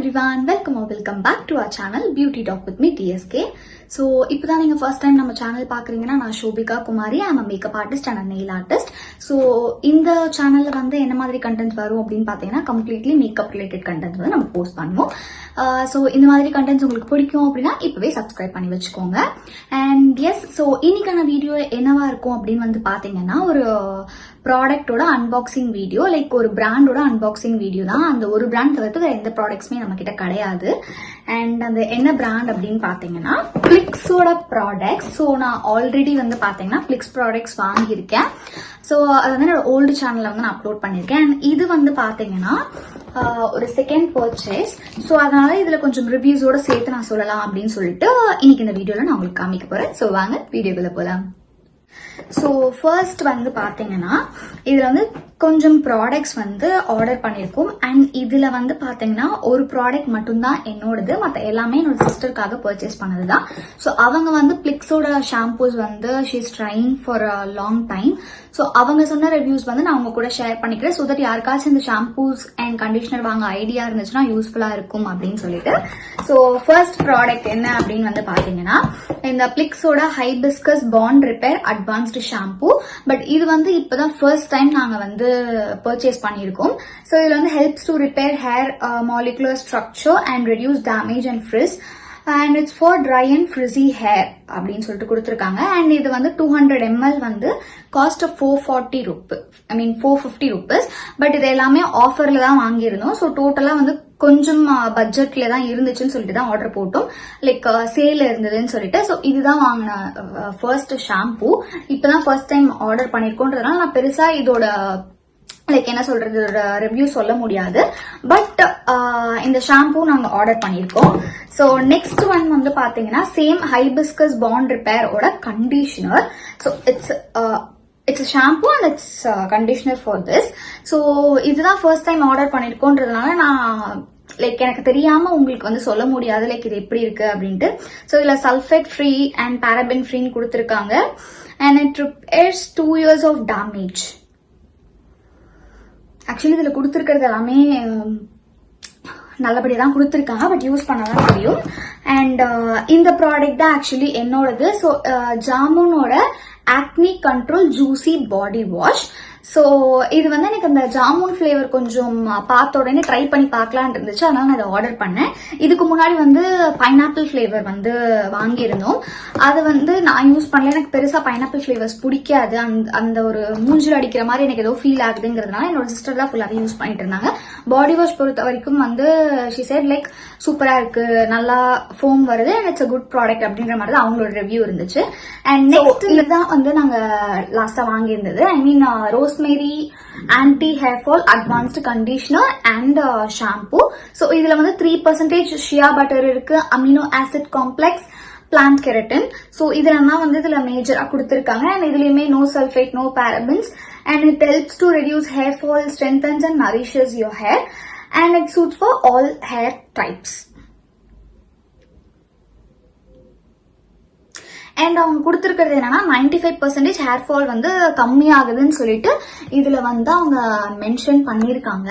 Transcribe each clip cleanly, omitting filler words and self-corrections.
everyone, welcome back to our channel Beauty Talk with me TSK. So இப்பதான் நீங்க first time நம்ம channel பாக்குறீங்கன்னா நான் ஷோபிகா குமாரி. I'm a makeup artist and a nail artist. So இந்த சேனல்ல வந்து என்ன மாதிரி கண்டென்ட் வரும் அப்படின்னு பாத்தீங்கன்னா கம்ப்ளீட்லி மேக்கப் ரிலேட்டட் கண்டென்ட் வந்து நம்ம போஸ்ட் பண்ணுவோம். ஸோ இந்த மாதிரி கண்டென்ட்ஸ் உங்களுக்கு பிடிக்கும் அப்படின்னா இப்பவே சப்ஸ்கிரைப் பண்ணி வச்சுக்கோங்க. அண்ட் எஸ், ஸோ இன்னைக்கான வீடியோ என்னவா இருக்கும் அப்படின்னு வந்து பாத்தீங்கன்னா ஒரு ப்ராடக்டோட அன்பாக்சிங் வீடியோ, லைக் ஒரு பிராண்டோட அன்பாக்சிங் வீடியோ தான். அந்த ஒரு பிராண்ட் தவிர்த்து வேற எந்த ப்ராடக்ட்ஸுமே நம்ம கிட்ட கிடையாது. அண்ட் அந்த என்ன பிராண்ட் அப்படின்னு பாத்தீங்கன்னா பிளிக்ஸோட ப்ராடக்ட்ஸ். ஸோ நான் ஆல்ரெடி வந்து பாத்தீங்கன்னா பிளிக்ஸ் ப்ராடக்ட்ஸ் வாங்கியிருக்கேன். ஸோ அது வந்து என்னோட ஓல்டு சேனல்ல வந்து நான் அப்லோட் பண்ணியிருக்கேன். அண்ட் இது வந்து பாத்தீங்கன்னா ஒரு செகண்ட் பர்ச்சேஸ். ஸோ அதனால இதுல கொஞ்சம் ரிவ்யூஸோட சேர்த்து நான் சொல்லலாம் அப்படின்னு சொல்லிட்டு இன்னைக்கு இந்த வீடியோல நான் உங்களுக்கு காமிக்க போறேன். ஸோ வாங்க வீடியோக்குள்ள போலாம். ஸோ ஃபர்ஸ்ட் வந்து பாத்தீங்கன்னா இதுல வந்து கொஞ்சம் ப்ராடக்ட்ஸ் வந்து ஆர்டர் பண்ணிருக்கோம். அண்ட் இதுல வந்து பாத்தீங்கன்னா ஒரு ப்ராடக்ட் மட்டும்தான் என்னோடது, மற்ற எல்லாமே என்னோட சிஸ்டருக்காக பர்ச்சேஸ் பண்ணதுதான். ஸோ அவங்க வந்து பிளிக்ஸோட ஷாம்பூஸ் வந்து she's trying for a long time. So அவங்க சொன்ன ரிவ்யூஸ் வந்து நான் அவங்க கூட ஷேர் பண்ணிக்கிறேன். ஸோ தட் யாருக்காச்சும் இந்த ஷாம்பூஸ் அண்ட் கண்டிஷனர் வாங்க ஐடியா இருந்துச்சுன்னா யூஸ்ஃபுல்லா இருக்கும் அப்படின்னு சொல்லிட்டு. ஸோ ஃபர்ஸ்ட் ப்ராடக்ட் என்ன அப்படின்னு வந்து பாத்தீங்கன்னா இந்த பிளிக்ஸோட hibiscus bond repair advanced shampoo. But இது வந்து இப்பதான் ஃபர்ஸ்ட் டைம் நாங்க வந்து பர்ச்சேஸ் பண்ணிருக்கோம். சோ இதுல வந்து helps to repair hair molecular structure and reduce damage and frizz and it's for try and frizzy hair அப்படின்னு சொல்லிட்டு கொடுத்துருக்காங்க. அண்ட் இது வந்து 200 ml வந்து காஸ்ட் ஆஃப் 450 rupees. பட் இது எல்லாமே ஆஃபர்ல தான் வாங்கியிருந்தோம். ஸோ டோட்டலா வந்து கொஞ்சம் பட்ஜெட்ல தான் இருந்துச்சுன்னு சொல்லிட்டு தான் ஆர்டர் போட்டோம். லைக் சேல் இருந்ததுன்னு சொல்லிட்டு. ஸோ இதுதான் வாங்கின ஃபர்ஸ்ட் ஷாம்பூ. இப்பதான் ஃபர்ஸ்ட் டைம் ஆர்டர் பண்ணிருக்கோன்றதுனால நான் பெருசா இதோட லைக் என்ன சொல்றது ரிவ்யூ சொல்ல முடியாது. பட் இந்த ஷாம்பூ நாங்க ஆர்டர் பண்ணிருக்கோம். ஸோ நெக்ஸ்ட் ஒன் வந்து பாத்தீங்கன்னா சேம் ஹைபிஸ்கஸ் பாண்ட் ரிப்பேரோட conditioner. So it's shampoo and it's conditioner for this. So இதுதான் ஃபர்ஸ்ட் டைம் ஆர்டர் பண்ணிருக்கோன்றதுனால நான் லைக் எனக்கு தெரியாம உங்களுக்கு வந்து சொல்ல முடியாது லைக் இது எப்படி இருக்கு அப்படின்ட்டு. ஸோ இதுல சல்ஃபேட் ஃப்ரீ அண்ட் பாராபென் ஃப்ரீன்னு கொடுத்துருக்காங்க. And it repairs 2 years of damage. Actually இதுல கொடுத்துருக்கிறது எல்லாமே நல்லபடியா தான் கொடுத்துருக்காங்க, பட் யூஸ் பண்ணதான் தெரியும். அண்ட் இந்த ப்ராடக்ட் தான் ஆக்சுவலி என்னோடது. ஸோ ஜாமுனோட acne control juicy body wash. So இது வந்து எனக்கு அந்த ஜாமுன் ஃபிளேவர் கொஞ்சம் பார்த்த உடனே ட்ரை பண்ணி பார்க்கலான் இருந்துச்சு, அதனால நான் அதை ஆர்டர் பண்ணேன். இதுக்கு முன்னாடி வந்து பைனாப்பிள் ஃபிளேவர் வந்து வாங்கியிருந்தோம். அது வந்து நான் யூஸ் பண்ணல, எனக்கு பெருசா பைனாப்பிள் ஃபிளேவர்ஸ் பிடிக்காது. அந்த ஒரு மூஞ்சில் அடிக்கிற மாதிரி எனக்கு ஏதோ ஃபீல் ஆகுதுங்கிறதுனால என்னோட சிஸ்டர் தான் ஃபுல்லாவே யூஸ் பண்ணிட்டு இருந்தாங்க. பாடி வாஷ் பொறுத்த வரைக்கும் வந்து ஷி செட் லைக் சூப்பரா இருக்கு, நல்லா ஃபோம் வருது and it's a good product அப்படின்ற மாதிரி தான் அவங்களோட ரிவ்யூ இருந்துச்சு. அண்ட் நெக்ஸ்ட் இதுதான் வந்து நாங்க லாஸ்டா வாங்கியிருந்தது. I mean rosemary anti hair fall advanced conditioner and shampoo. So இதுல வந்து 3% ஷியா பட்டர் இருக்கு, amino acid complex, plant keratin. So இதெல்லாம் தான் வந்து இதுல மேஜரா கொடுத்திருக்காங்க. அண்ட் இதுலயுமே no sulphate, no parabens. And it helps to reduce hair fall, strengthens and nourishes your hair. And it suits for all hair types. And அவங்க கொடுத்துருக்கிறது என்னன்னா 95% ஹேர் ஃபால் வந்து கம்மியாகுதுன்னு சொல்லிட்டு இதுல வந்து அவங்க மென்ஷன் பண்ணிருக்காங்க.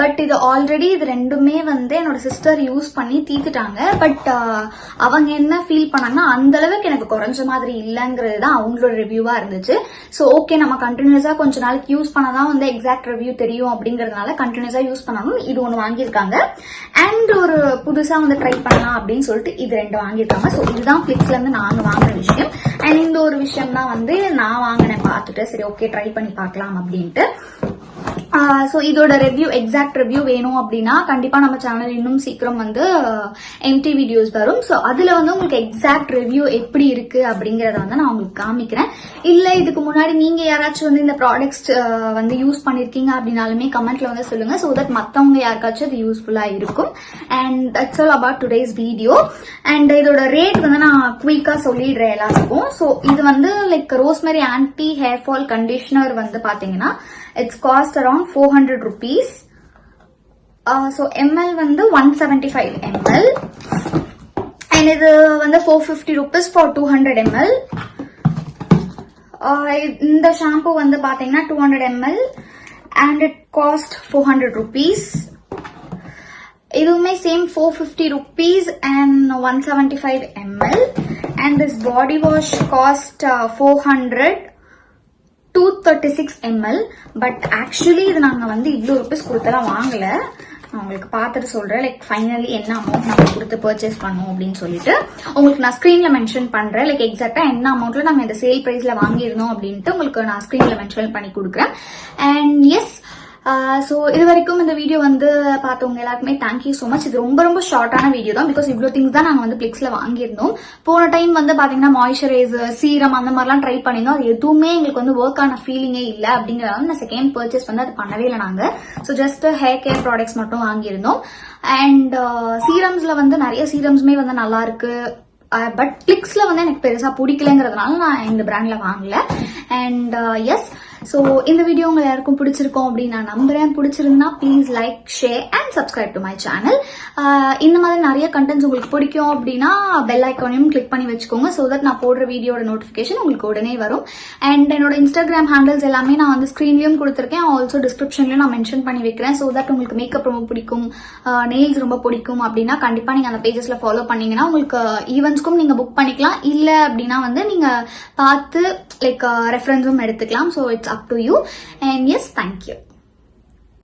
பட் இது ஆல்ரெடி இது ரெண்டுமே வந்து என்னோட சிஸ்டர் யூஸ் பண்ணி தீத்துட்டாங்க. பட் அவங்க என்ன ஃபீல் பண்ணாங்கன்னா அந்த அளவுக்கு எனக்கு குறைஞ்ச மாதிரி இல்லைங்கிறது தான் அவங்களோட ரிவ்யூவா இருந்துச்சு. ஸோ ஓகே, நம்ம கண்டினியூஸா கொஞ்ச நாளைக்கு யூஸ் பண்ணாதான் வந்து எக்ஸாக்ட் ரிவ்யூ தெரியும் அப்படிங்கறதுனால கண்டினியூஸா யூஸ் பண்ணணும். இது ஒன்று வாங்கியிருக்காங்க. அண்ட் ஒரு புதுசா வந்து ட்ரை பண்ணலாம் அப்படின்னு சொல்லிட்டு இது 2 வாங்கியிருக்காங்க. ஸோ இதுதான் பிளிக்ஸ்ல இருந்து நாங்க வாங்குற விஷயம். அண்ட் இந்த ஒரு விஷயம் தான் வந்து நான் வாங்கினேன் பார்த்துட்டு சரி ஓகே ட்ரை பண்ணி பார்க்கலாம் அப்படின்ட்டு. ஸோ இதோட ரிவ்யூ எக்ஸாக்ட் ரிவ்யூ வேணும் அப்படின்னா கண்டிப்பா நம்ம சேனல் இன்னும் சீக்கிரம் வந்து எம்டி வீடியோஸ் வரும். ஸோ அதுல வந்து உங்களுக்கு எக்ஸாக்ட் ரிவ்யூ எப்படி இருக்கு அப்படிங்கறத வந்து நான் உங்களுக்கு காமிக்கிறேன். இல்ல இதுக்கு முன்னாடி நீங்க யாராச்சும் வந்து இந்த ப்ராடக்ட்ஸ் வந்து யூஸ் பண்ணிருக்கீங்க அப்படின்னாலுமே கமெண்ட்ல வந்து சொல்லுங்க. ஸோ தட் மத்தவங்க யாருக்காச்சும் அது யூஸ்ஃபுல்லா இருக்கும். And that's all about today's video. And இதோட ரேட் வந்து நான் குயிக்கா சொல்லிடுறேன் எல்லாத்துக்கும். ஸோ இது வந்து like rosemary anti hair fall conditioner வந்து பாத்தீங்கன்னா it's cost around 400 rupees. So ml வந்து 175 ml and இது வந்து 450 rupees for 200 ml. இந்த ஷாம்பு வந்து பாத்தீங்கன்னா 200 ml and it cost 400 rupees. இதுவுமே same 450 rupees and 175 ml and this body wash cost 400 236 ml but actually இது நாங்க வந்து இவ்வளோ ருபீஸ் கொடுத்தெல்லாம் வாங்கல. நான் உங்களுக்கு பார்த்துட்டு சொல்றேன் லைக் ஃபைனலி என்ன அமௌண்ட் நாங்க கொடுத்து பர்ச்சேஸ் பண்ணோம் அப்படின்னு சொல்லிட்டு உங்களுக்கு நான் ஸ்கிரீன்ல மென்ஷன் பண்றேன். லைக் எக்ஸாக்டா என்ன அமௌண்ட்ல நாங்க இந்த சேல் பிரைஸ்ல வாங்கியிருந்தோம் அப்படின்ட்டு உங்களுக்கு நான் ஸ்கிரீன்ல மென்ஷன் பண்ணி கொடுக்குறேன். அண்ட் எஸ் ஸோ இது வரைக்கும் இந்த வீடியோ வந்து பார்த்தவங்க எல்லாருக்குமே தேங்க்யூ ஸோ மச். இது ரொம்ப ரொம்ப ஷார்ட்டான வீடியோ தான், பிகாஸ் இவ்வளோ திங்ஸ் தான் நாங்கள் வந்து பிளிக்ஸ்ல வாங்கியிருந்தோம். போன டைம் வந்து பாத்தீங்கன்னா மாய்ஸ்சரைசர், சீரம் அந்த மாதிரிலாம் ட்ரை பண்ணியிருந்தோம். அது எதுவுமே எங்களுக்கு வந்து ஒர்க் ஆன ஃபீலிங்கே இல்லை. அப்படிங்கிறத நான் செகண்ட் பர்ச்சேஸ் வந்து அது பண்ணவே இல்லை நாங்கள். So just hair care products மட்டும் வாங்கியிருந்தோம். அண்ட் சீரம்ஸ்ல வந்து நிறைய சீரம்ஸுமே வந்து நல்லா இருக்கு. பட் பிளிக்ஸ்ல வந்து எனக்கு பெருசா பிடிக்கலங்கிறதுனால நான் இந்த பிராண்ட்ல வாங்கல. அண்ட் எஸ், ஸோ இந்த வீடியோ உங்க யாருக்கும் பிடிச்சிருக்கோம் அப்படின்னு நான் நம்புறேன். பிடிச்சிருந்தா please like, share and subscribe to my channel. இந்த மாதிரி நிறைய கண்டென்ட்ஸ் உங்களுக்கு பிடிக்கும் அப்படின்னா பெல் ஐக்கானையும் கிளிக் பண்ணி வச்சுக்கோங்க. ஸோ தட் நான் போடுற வீடியோட நோட்டிஃபிகேஷன் உங்களுக்கு உடனே வரும். அண்ட் என்னோட இன்ஸ்டாகிராம் ஹேண்டில்ஸ் எல்லாமே நான் வந்து ஸ்க்ரீன்லயும் கொடுத்துருக்கேன், ஆல்சோ டிஸ்கிரிப்ஷன்லயும் நான் மென்ஷன் பண்ணி வைக்கிறேன். ஸோ தட் உங்களுக்கு மேக்கப் ரொம்ப பிடிக்கும், நெயில்ஸ் ரொம்ப பிடிக்கும் அப்படின்னா கண்டிப்பா நீங்க அந்த பேஜஸ்ல ஃபாலோ பண்ணீங்கன்னா உங்களுக்கு ஈவென்ட்ஸ்க்கும் நீங்க புக் பண்ணிக்கலாம். இல்ல அப்படின்னா வந்து நீங்க பார்த்து லைக் ரெஃபரன்ஸும் எடுத்துக்கலாம். So it's up to you. And yes, thank you.